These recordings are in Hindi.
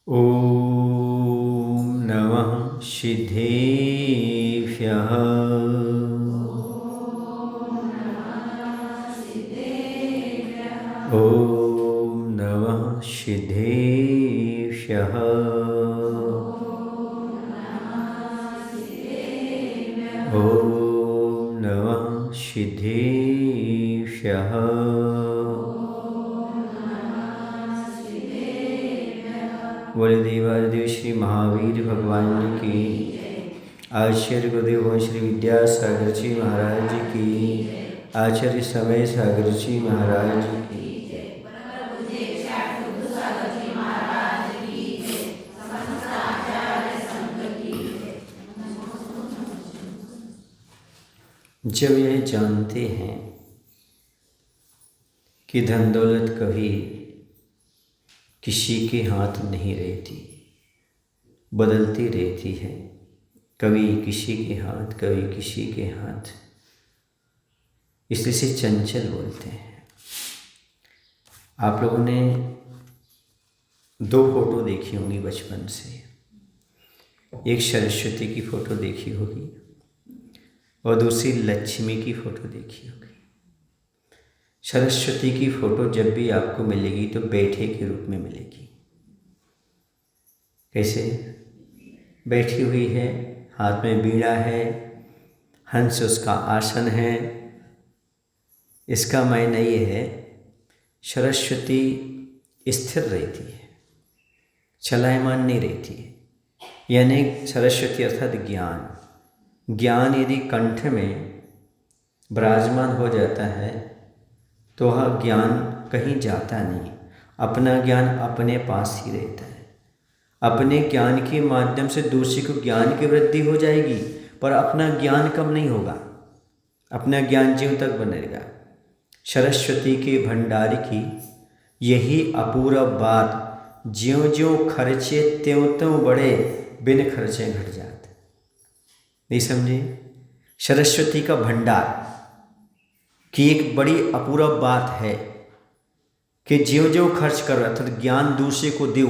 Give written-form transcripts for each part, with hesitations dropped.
ॐ नमः सिद्धेभ्यः। ॐ नमः सिद्धेभ्यः। ॐ नमः सिद्धेभ्यः। बोले देवादिदेव श्री महावीर भगवान की, आचार्य गुरुदेव श्री विद्यासागर जी महाराज की, आचार्य समय सागर जी महाराज की। जब यह जानते हैं कि धन दौलत कभी किसी के हाथ नहीं रहती, बदलती रहती है, कभी किसी के हाथ कभी किसी के हाथ, इसलिए से चंचल बोलते हैं। आप लोगों ने दो फोटो देखी होंगी बचपन से, एक सरस्वती की फोटो देखी होगी और दूसरी लक्ष्मी की फोटो देखी होगी। सरस्वती की फोटो जब भी आपको मिलेगी तो बैठे के रूप में मिलेगी। कैसे? बैठी हुई है, हाथ में बीड़ा है, हंस उसका आसन है। इसका मायने ये है सरस्वती स्थिर रहती है, चलायमान नहीं रहती है। यानी सरस्वती अर्थात ज्ञान, ज्ञान यदि कंठ में विराजमान हो जाता है तो वह ज्ञान कहीं जाता नहीं, अपना ज्ञान अपने पास ही रहता है। अपने ज्ञान के माध्यम से दूसरे को ज्ञान की वृद्धि हो जाएगी, पर अपना ज्ञान कम नहीं होगा, अपना ज्ञान जीव तक बनेगा। सरस्वती के भंडार की यही अपूर्व बात, ज्यों ज्यों खर्चे त्यों त्यों बढ़े, बिन खर्चे घट जाते। नहीं समझे? सरस्वती का भंडार की एक बड़ी अपूर्व बात है कि ज्यों ज्यों खर्च करो अर्थात ज्ञान दूसरे को दो,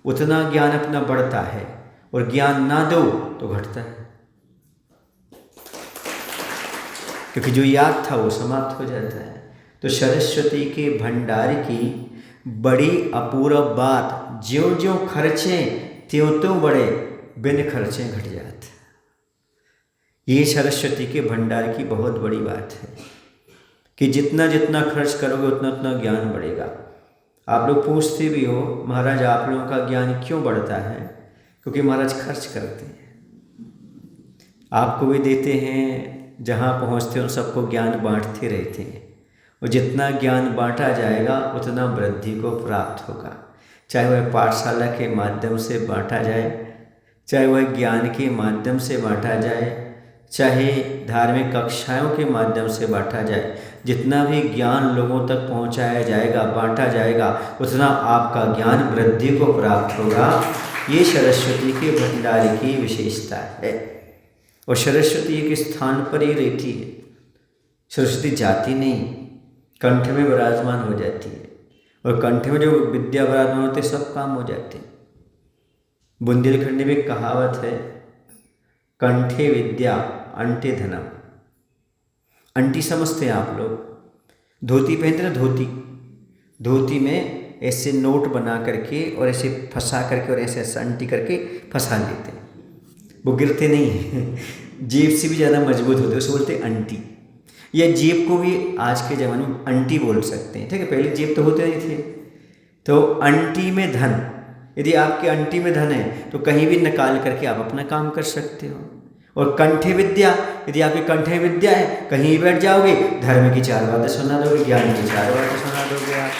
उतना ज्ञान अपना बढ़ता है, और ज्ञान ना दो तो घटता है, क्योंकि जो याद था वो समाप्त हो जाता है। तो सरस्वती के भंडार की बड़ी अपूर्व बात, ज्यों ज्यों खर्चे त्यों त्यों बढ़े, बिन खर्चे घट जाते। ये सरस्वती के भंडार की बहुत बड़ी बात है कि जितना जितना खर्च करोगे उतना उतना ज्ञान बढ़ेगा। आप लोग पूछते भी हो, महाराज आप लोगों का ज्ञान क्यों बढ़ता है? क्योंकि महाराज खर्च करते हैं, आपको भी देते हैं, जहाँ पहुँचते हो सबको ज्ञान बांटते रहते हैं, और जितना ज्ञान बांटा जाएगा उतना वृद्धि को प्राप्त होगा। चाहे वह पाठशाला के माध्यम से बांटा जाए, चाहे वह ज्ञान के माध्यम से बांटा जाए, चाहे धार्मिक कक्षाओं के माध्यम से बांटा जाए, जितना भी ज्ञान लोगों तक पहुंचाया जाएगा, बांटा जाएगा, उतना आपका ज्ञान वृद्धि को प्राप्त होगा। ये सरस्वती के भंडार की विशेषता है। और सरस्वती एक स्थान पर ही रहती है, सरस्वती जाती नहीं, कंठ में विराजमान हो जाती है, और कंठ में जो विद्या विराजमान होते सब काम हो जाते हैं। बुंदेलखंड में एक कहावत है, कंठे विद्या अंटे धनम। अंटी समझते हैं आप लोग? धोती पहनते ना, धोती में ऐसे नोट बना करके और ऐसे फंसा करके और ऐसे ऐसे अंटी करके फंसा लेते हैं, वो गिरते नहीं हैं। जेब से भी ज़्यादा मजबूत होते हैं, उसे बोलते हैं अंटी। या जेब को भी आज के ज़माने में अंटी बोल सकते हैं, ठीक है? पहले जेब तो होते नहीं थे। तो अंटी में धन, यदि आपके अंटी में धन है तो कहीं भी निकाल करके आप अपना काम कर सकते हो। और कंठे विद्या, यदि आपके कंठे विद्या है, कहीं बैठ जाओगे, धर्म की 4 बातें सुना दोगे, ज्ञान की 4 बातें सुना दोगे आप।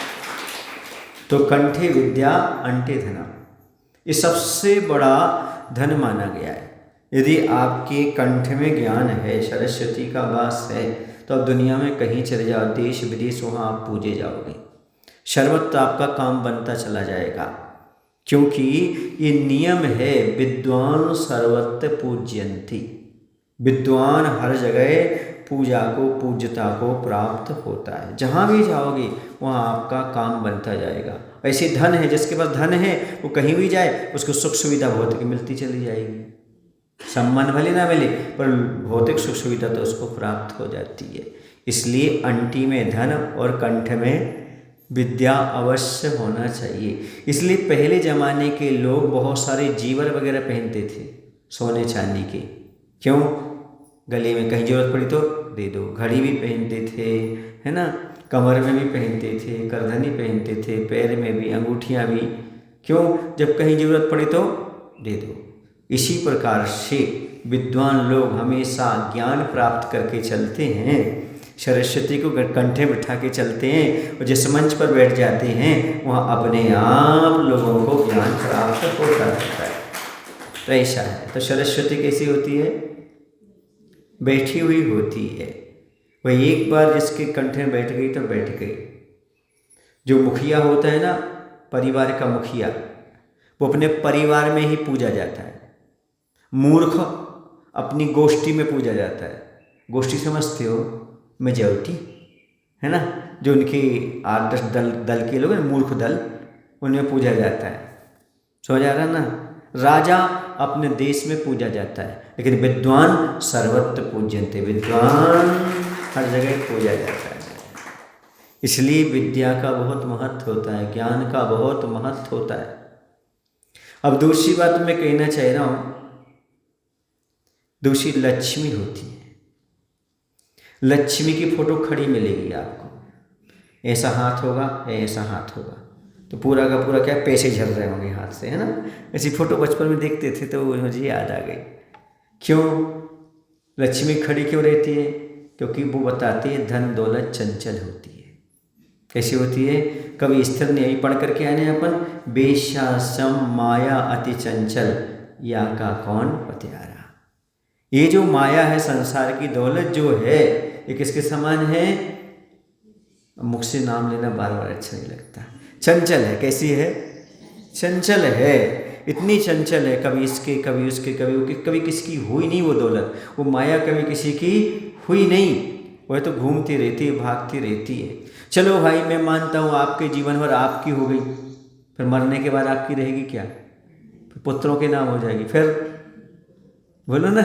तो कंठे विद्या अंटे धनम, ये सबसे बड़ा धन माना गया है। यदि आपके कंठ में ज्ञान है, सरस्वती का वास है, तो अब दुनिया में कहीं चले जाओ, देश विदेश, वहाँ आप पूजे जाओगे, सर्वत्र आपका काम बनता चला जाएगा। क्योंकि ये नियम है, विद्वान सर्वत्र पूज्यन्ति, विद्वान हर जगह पूजा को, पूज्यता को प्राप्त होता है। जहाँ भी जाओगे वहाँ आपका काम बनता जाएगा, ऐसे धन है, जिसके पास धन है वो कहीं भी जाए उसको सुख सुविधा भौतिक मिलती चली जाएगी, सम्मान भले ना मिले पर भौतिक सुख सुविधा तो उसको प्राप्त हो जाती है। इसलिए अंटी में धन और कंठ में विद्या अवश्य होना चाहिए। इसलिए पहले ज़माने के लोग बहुत सारे जीवर वगैरह पहनते थे सोने चांदी के। क्यों? गले में कहीं ज़रूरत पड़ी तो दे दो। घड़ी भी पहनते थे, है ना, कमर में भी पहनते थे, करधनी पहनते थे, पैर में भी, अंगूठियाँ भी। क्यों? जब कहीं ज़रूरत पड़ी तो दे दो। इसी प्रकार से विद्वान लोग हमेशा ज्ञान प्राप्त करके चलते हैं, सरस्वती को कंठे बिठा के चलते हैं और जिस मंच पर बैठ जाते हैं वहाँ अपने आप लोगों को ज्ञान प्राप्त होता रहता है। तो ऐसा है। तो सरस्वती कैसी होती है? बैठी हुई होती है। वह एक बार जिसके कंठे में बैठ गई तो बैठ गई। जो मुखिया होता है ना, परिवार का मुखिया, वो अपने परिवार में ही पूजा जाता है। मूर्ख अपनी गोष्ठी में पूजा जाता है। गोष्ठी समझते हो? मेजॉरिटी, है ना, जो उनके 8-10 दल के लोग हैं, मूर्ख दल, उनमें पूजा जाता है। समझ आ रहा ना? राजा अपने देश में पूजा जाता है, लेकिन विद्वान सर्वत्र पूज्यन्ते, विद्वान हर जगह पूजा जाता है। इसलिए विद्या का बहुत महत्व होता है, ज्ञान का बहुत महत्व होता है। अब दूसरी बात मैं कहना चाह रहा हूँ, दूसरी लक्ष्मी होती है। लक्ष्मी की फोटो खड़ी मिलेगी आपको, ऐसा हाथ होगा, ऐसा हाथ होगा, तो पूरा का पूरा क्या पैसे झल रहे होंगे हाथ से, है ना। ऐसी फोटो बचपन में देखते थे तो मुझे याद आ गई। क्यों लक्ष्मी खड़ी क्यों रहती है? क्योंकि वो बताती है धन दौलत चंचल होती है। कैसी होती है? कभी स्थिर नहीं, पढ़ करके आने अपन, बेशा सम माया अति चंचल, या का कौन पत्यारा। ये जो माया है, संसार की दौलत जो है, ये किसके समान है? मुख से नाम लेना बार बार अच्छा नहीं लगता। चंचल है। कैसी है? चंचल है। इतनी चंचल है, कभी इसके कभी उसके कभी किसकी हुई नहीं वो दौलत, वो माया कभी किसी की हुई नहीं। वह तो घूमती रहती है, भागती रहती है। चलो भाई मैं मानता हूँ आपके जीवन भर आपकी हो गई, फिर मरने के बाद आपकी रहेगी क्या? फिर पुत्रों के नाम हो जाएगी, फिर बोलो ना,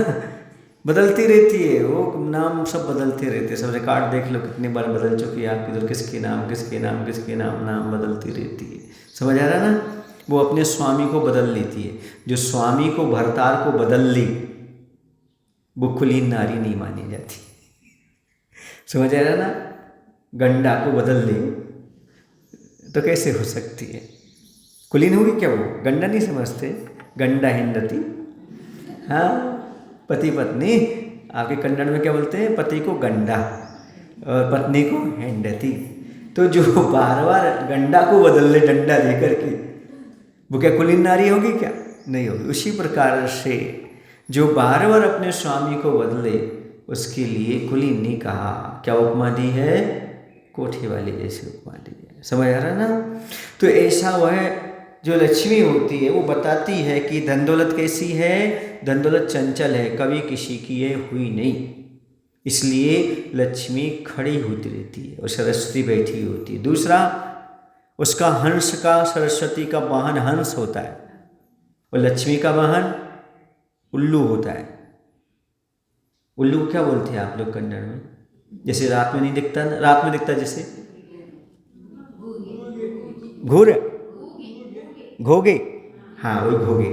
बदलती रहती है वो नाम, सब बदलते रहते हैं। सब रिकॉर्ड देख लो कितनी बार बदल चुकी है आपकी, तो किसके नाम किसके नाम किसके नाम नाम बदलती रहती है। समझ आ रहा ना? वो अपने स्वामी को बदल लेती है। जो स्वामी को, भरतार को बदल ली, वो कुलीन नारी नहीं मानी जाती। समझ आ रहा ना? गंडा को बदल ली तो कैसे हो सकती है? कुलीन होगी क्या वो? गंडा नहीं समझते? गंडा हिंदती, हाँ, पति पत्नी। आपके कन्नड़ में क्या बोलते हैं? पति को गंडा और पत्नी को हेंडती। तो जो बार बार गंडा को बदल ले डंडा देकर के, वो क्या कुलीन नारी होगी क्या? नहीं होगी। उसी प्रकार से जो बार बार अपने स्वामी को बदले, उसके लिए कुलीन नहीं कहा। क्या उपमा दी है? कोठी वाली जैसी उपमा दी है। समझ आ रहा ना? तो ऐसा वह जो लक्ष्मी होती है वो बताती है कि धन दौलत कैसी है? धन दौलत चंचल है, कभी किसी की ये हुई नहीं। इसलिए लक्ष्मी खड़ी होती रहती है और सरस्वती बैठी होती है। दूसरा, उसका हंस का, सरस्वती का वाहन हंस होता है और लक्ष्मी का वाहन उल्लू होता है। उल्लू क्या बोलते हैं आप लोग कन्नड़ में? जैसे रात में नहीं दिखता, रात में दिखता जैसे घूर, घोगे, हाँ वही घोगे,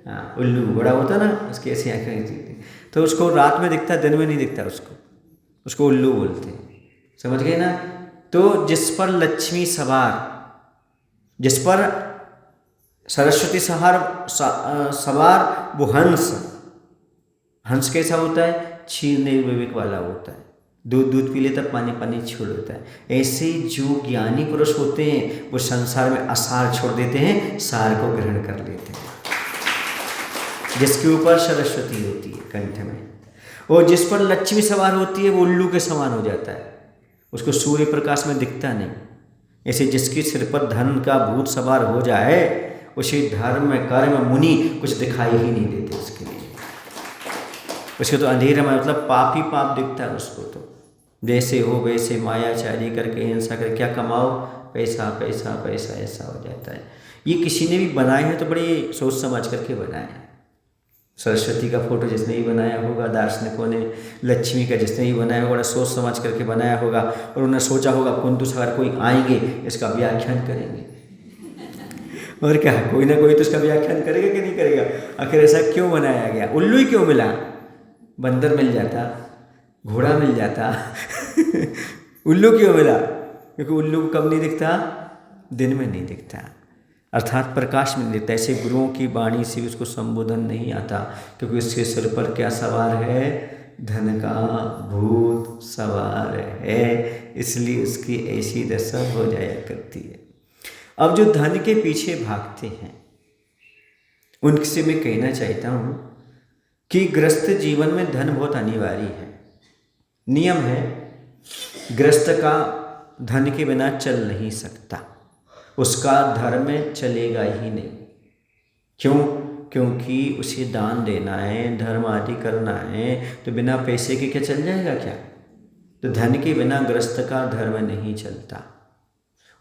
हाँ उल्लू बड़ा होता ना, उसकी ऐसी आँखें दिखती, तो उसको रात में दिखता, दिन में नहीं दिखता, उसको उल्लू बोलते हैं। समझ गए ना? तो जिस पर लक्ष्मी सवार, जिस पर सरस्वती सवार, वो हंस। हंस कैसा होता है? क्षीर विवेक वाला होता है। दूध पी लेता, पानी पानी छोड़ देता है। ऐसे जो ज्ञानी पुरुष होते हैं वो संसार में असार छोड़ देते हैं, सार को ग्रहण कर लेते हैं। जिसके ऊपर सरस्वती होती है कंठ में, और जिस पर लक्ष्मी सवार होती है वो उल्लू के समान हो जाता है, उसको सूर्य प्रकाश में दिखता नहीं। ऐसे जिसके सिर पर धन का भूत सवार हो जाए, उसे धर्म कर्म मुनि कुछ दिखाई ही नहीं देते उसके लिए। उसको तो अंधेरा में, मतलब पाप ही पाप दिखता है उसको। तो जैसे हो वैसे मायाचारी करके, हिंसा करके क्या कमाओ? पैसा पैसा पैसा ऐसा हो जाता है। ये किसी ने भी बनाए हैं तो बड़े सोच समझ करके बनाए हैं। सरस्वती का फोटो जिसने भी बनाया होगा, दार्शनिकों ने लक्ष्मी का जिसने भी बनाया होगा, बड़ा सोच समझ करके बनाया होगा और उन्होंने सोचा होगा कुंतु सागर कोई आएंगे इसका व्याख्यान करेंगे। और क्या, कोई ना कोई तो इसका व्याख्यान करेगा कि नहीं करेगा। आखिर ऐसा क्यों बनाया गया? उल्लू ही क्यों मिला? बंदर मिल जाता, घोड़ा मिल जाता उल्लू क्यों मिला? क्योंकि उल्लू कब नहीं दिखता? दिन में नहीं दिखता, अर्थात प्रकाश में नहीं दिखता। ऐसे गुरुओं की वाणी से उसको संबोधन नहीं आता, क्योंकि उसके सिर पर क्या सवार है? धन का भूत सवार है, इसलिए उसकी ऐसी दशा हो जाया करती है। अब जो धन के पीछे भागते हैं उनसे मैं कहना चाहता हूँ कि गृहस्थ जीवन में धन बहुत अनिवार्य है। नियम है, गृहस्थ का धन के बिना चल नहीं सकता, उसका धर्म चलेगा ही नहीं। क्यों? क्योंकि उसे दान देना है, धर्म आदि करना है, तो बिना पैसे के क्या चल जाएगा क्या? तो धन के बिना गृहस्थ का धर्म नहीं चलता।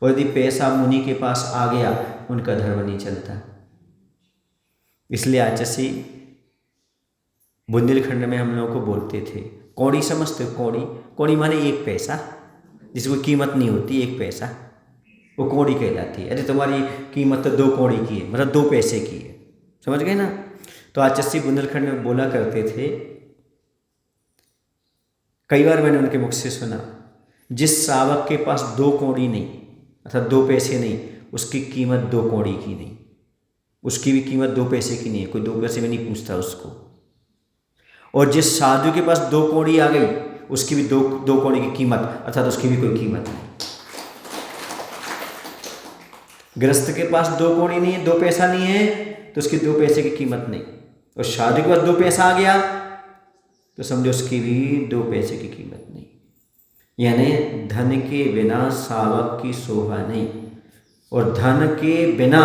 और यदि पैसा मुनि के पास आ गया, उनका धर्म नहीं चलता। इसलिए आचसी बुंदेलखंड में हम लोगों को बोलते थे, कौड़ी समझते हो? कौड़ी, कौड़ी माने एक पैसा, जिसको कीमत नहीं होती, एक पैसा, वो कौड़ी कहलाती है। अरे तुम्हारी कीमत तो 2 कौड़ी की है, मतलब 2 पैसे की है, समझ गए ना? तो आचसी बुंदेलखंड में बोला करते थे, कई बार मैंने उनके मुख से सुना, जिस शावक के पास 2 कौड़ी नहीं, अर्थात 2 पैसे नहीं, उसकी कीमत 2 कौड़ी की नहीं, उसकी भी कीमत 2 पैसे की नहीं है, कोई 2 पैसे में नहीं पूछता उसको। और जिस साधु के पास 2 कौड़ी आ गई, उसकी भी 2 कौड़ी की कीमत, अर्थात उसकी भी कोई कीमत नहीं। गृहस्थ के पास 2 कौड़ी नहीं है, 2 पैसा नहीं है, तो उसकी 2 पैसे की कीमत नहीं। और साधु के पास 2 पैसा आ गया तो समझो उसकी भी 2 पैसे की कीमत नहीं। यानी धन के बिना सावक की शोभा नहीं, और धन के बिना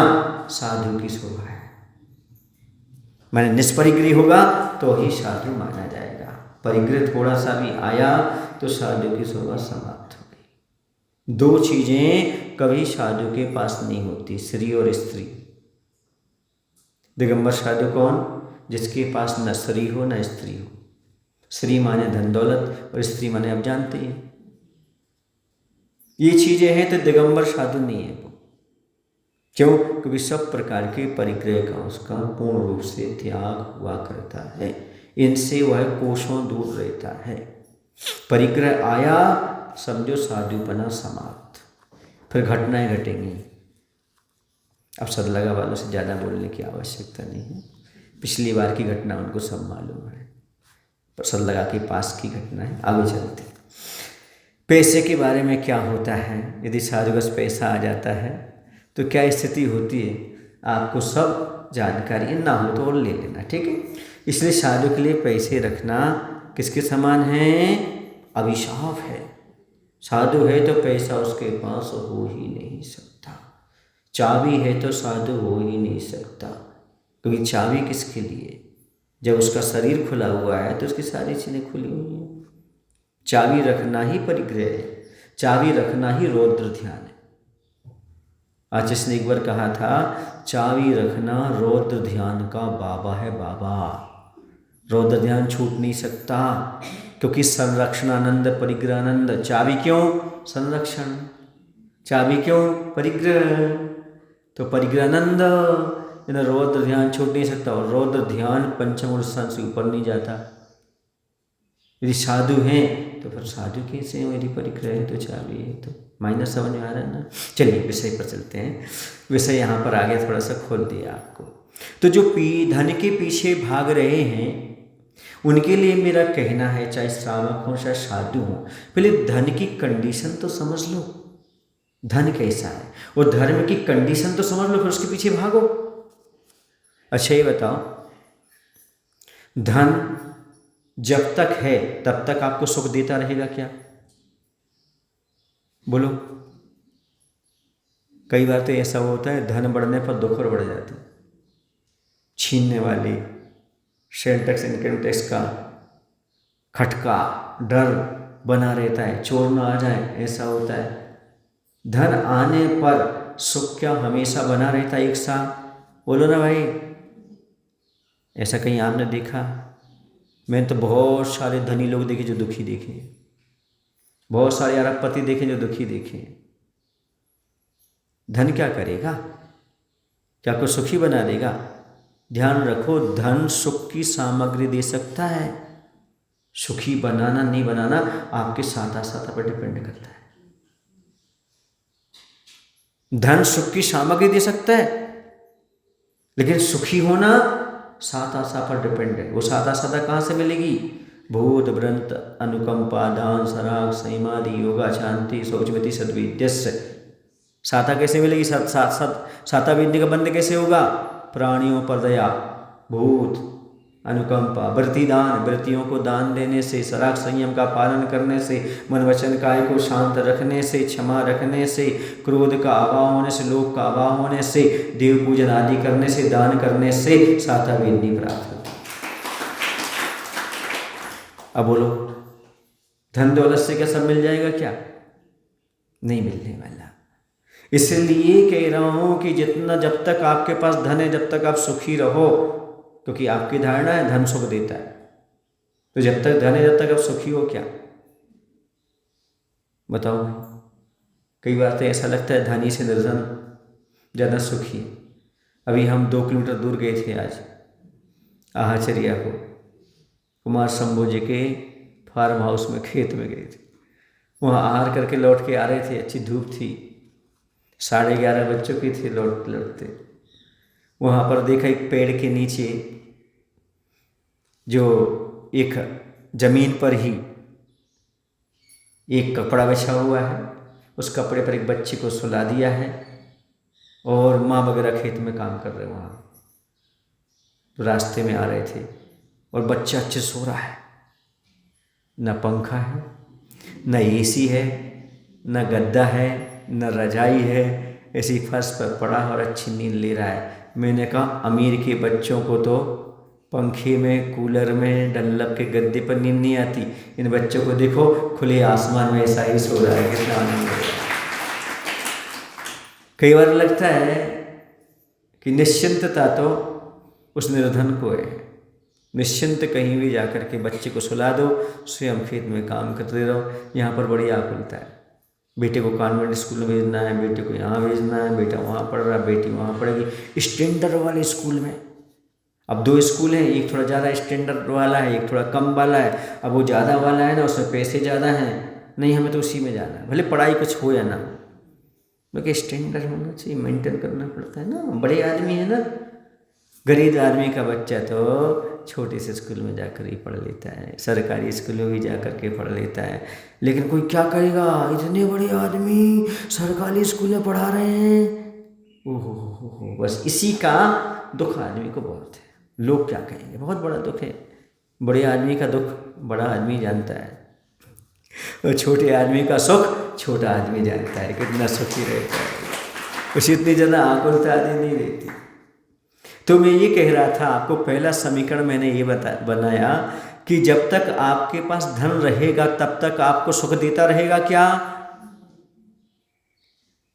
साधु की शोभा है। मैंने निष्परिग्रह होगा तो ही साधु माना जाएगा, परिग्रह थोड़ा सा भी आया तो साधु की शोभा समाप्त हो गई। 2 चीजें कभी साधु के पास नहीं होती, श्री और स्त्री। दिगंबर साधु कौन? जिसके पास न श्री हो न स्त्री हो। श्री माने धन दौलत और स्त्री माने आप जानते हैं, ये चीजें हैं तो दिगंबर साधु नहीं है वो। क्यों? क्योंकि सब प्रकार के परिग्रह का उसका पूर्ण रूप से त्याग हुआ करता है, इनसे वह कोसों दूर रहता है। परिग्रह आया, समझो साधुपना समाप्त, फिर घटनाएं घटेंगी। अब सदलगा वालों से ज़्यादा बोलने की आवश्यकता नहीं है, पिछली बार की घटना उनको सब मालूम है, पर सदलगा के पास की घटना है। आगे चलते हैं। पैसे के बारे में क्या होता है? यदि साधु बस पैसा आ जाता है तो क्या स्थिति होती है, आपको सब जानकारी ना हो तो और ले लेना, ठीक है? इसलिए साधु के लिए पैसे रखना किसके समान है? अभिशाप है। साधु है तो पैसा उसके पास हो ही नहीं सकता, चाबी है तो साधु हो ही नहीं सकता। क्योंकि चाबी किसके लिए? जब उसका शरीर खुला हुआ है तो उसकी सारी चीज़ें खुली हुई हैं। चाबी रखना ही परिग्रह है, चाबी रखना ही रौद्र ध्यान है। आचार्य ने एक बार कहा था, चाबी रखना रौद्र ध्यान का बाबा है बाबा। रौद्र ध्यान छूट नहीं सकता, क्योंकि संरक्षणानंद परिग्रहानंद। चाबी क्यों? संरक्षण। चाबी क्यों? परिग्रह। तो परिग्रहानंद, रौद्र ध्यान छूट नहीं सकता। और रौद्र ध्यान पंचम और स्थान से ऊपर नहीं जाता। यदि साधु हैं तो फिर साधु कैसे हो? यदि परिग्रह है तो चाबी है, तो माइनस समझ में आ रहा है ना? चलिए विषय पर चलते हैं। विषय यहाँ पर आगे थोड़ा सा खोल दिया आपको। तो जो धन के पीछे भाग रहे हैं उनके लिए मेरा कहना है, चाहे श्रावक हो चाहे साधु हो, पहले धन की कंडीशन तो समझ लो, धन कैसा है, और धर्म की कंडीशन तो समझ लो, फिर उसके पीछे भागो। अच्छा ये बताओ, धन जब तक है तब तक आपको सुख देता रहेगा क्या? बोलो। कई बार तो ऐसा होता है, धन बढ़ने पर दुख और बढ़ जाते हैं। छीनने वाले, सेल टैक्स इनकम टैक्स का खटका, डर बना रहता है, चोर ना आ जाए, ऐसा होता है। धन आने पर सुख क्या हमेशा बना रहता है एक साथ? बोलो ना भाई, ऐसा कहीं आपने देखा? मैंने तो बहुत सारे धनी लोग देखे जो दुखी देखे, बहुत सारे अरबपति देखे जो दुखी देखे। धन क्या करेगा? क्या कोई सुखी बना देगा? ध्यान रखो, धन सुख की सामग्री दे सकता है, सुखी बनाना नहीं बनाना आपके सादा सादा पर डिपेंड करता है। धन सुख की सामग्री दे सकता है, लेकिन सुखी होना सादा सा पर डिपेंड है। वो सादा सादा कहाँ से मिलेगी? भूत व्रत अनुकंपा दान सराग संयमादि योगा शांति शौचमति सद्विद्यस्य। साता कैसे मिलेगी? साता विद्या का बंद कैसे होगा? प्राणियों पर दया, भूत अनुकंपा, व्रतिदान, व्रतियों को दान देने से, सराग संयम का पालन करने से, मन वचन काय को शांत रखने से, क्षमा रखने से, क्रोध का अभाव होने से, लोभ का अभाव होने से, देव पूजन आदि करने से, दान करने से साता विद्धि प्राप्त होती। अब बोलो, धन दौलत से क्या सब मिल जाएगा? क्या नहीं मिलने वाला। इसलिए कह रहा हूं कि जितना, जब तक आपके पास धन है, जब तक आप सुखी रहो, क्योंकि आपकी धारणा है धन सुख देता है। तो जब तक धन है, जब तक आप सुखी हो क्या? बताओ भाई। कई बार तो ऐसा लगता है धनी से निर्धन ज़्यादा सुखी है। अभी हम 2 किलोमीटर दूर गए थे आज आहाचरिया को, कुमार शंभू जी के फार्म हाउस में, खेत में गए थे। वहाँ आहार करके लौट के आ रहे थे, अच्छी धूप थी, 11:30 बज चुकी थी लौटते। वहाँ पर देखा एक पेड़ के नीचे जो एक जमीन पर ही एक कपड़ा बिछा हुआ है, उस कपड़े पर एक बच्चे को सुला दिया है और माँ वगैरह खेत में काम कर रहे हैं। वहाँ तो रास्ते में आ रहे थे और बच्चा अच्छे सो रहा है, न पंखा है, न एसी है, न गद्दा है, न रजाई है, ऐसी फर्श पर पड़ा और अच्छी नींद ले रहा है। मैंने कहा अमीर के बच्चों को तो पंखे में, कूलर में, डंलप के गद्दे पर नींद नहीं आती, इन बच्चों को देखो खुले आसमान में ऐसा ही सो रहा है, कितना आनंद है। कई बार लगता है कि निश्चिंतता तो उस निर्धन को है। निश्चिंत कहीं भी जाकर के बच्चे को सुला दो, स्वयं खेत में काम करते रहो। यहाँ पर बड़ी आकुलता है, बेटे को कॉन्वेंट स्कूल में भेजना है, बेटे को यहाँ भेजना है, बेटा वहाँ पढ़ रहा है, बेटी वहाँ पढ़ेगी स्टैंडर्ड वाले स्कूल में। अब 2 स्कूल हैं, एक थोड़ा ज़्यादा स्टैंडर्ड वाला है, एक थोड़ा कम वाला है। अब वो ज़्यादा वाला है ना, उसमें पैसे ज़्यादा हैं, नहीं हमें तो उसी में जाना है, भले पढ़ाई कुछ हो या ना, क्योंकि स्टैंडर्ड होना चाहिए, मेंटेन करना पड़ता है ना। बड़े आदमी है ना, गरीब आदमी का बच्चा तो छोटे से स्कूल में जाकर ही पढ़ लेता है, सरकारी स्कूल में भी जाकर के पढ़ लेता है। लेकिन कोई क्या करेगा, इतने बड़े आदमी सरकारी स्कूल में पढ़ा रहे हैं, ओहो, बस इसी का दुख आदमी को बहुत है। लोग क्या कहेंगे, बहुत बड़ा दुख है। बड़े आदमी का दुख बड़ा आदमी जानता है, और छोटे आदमी का सुख छोटा आदमी जानता है, कितना सुखी रहता है। उसे इतनी ज़्यादा आकुलता आदि नहीं रहती। तो मैं ये कह रहा था आपको, पहला समीकरण मैंने ये बनाया कि जब तक आपके पास धन रहेगा तब तक आपको सुख देता रहेगा क्या?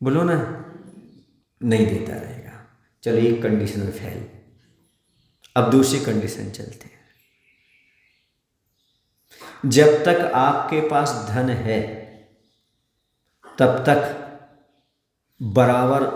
बोलो ना, नहीं देता रहेगा। चलो एक कंडीशन फेल। अब दूसरी कंडीशन चलते हैं। जब तक आपके पास धन है तब तक बराबर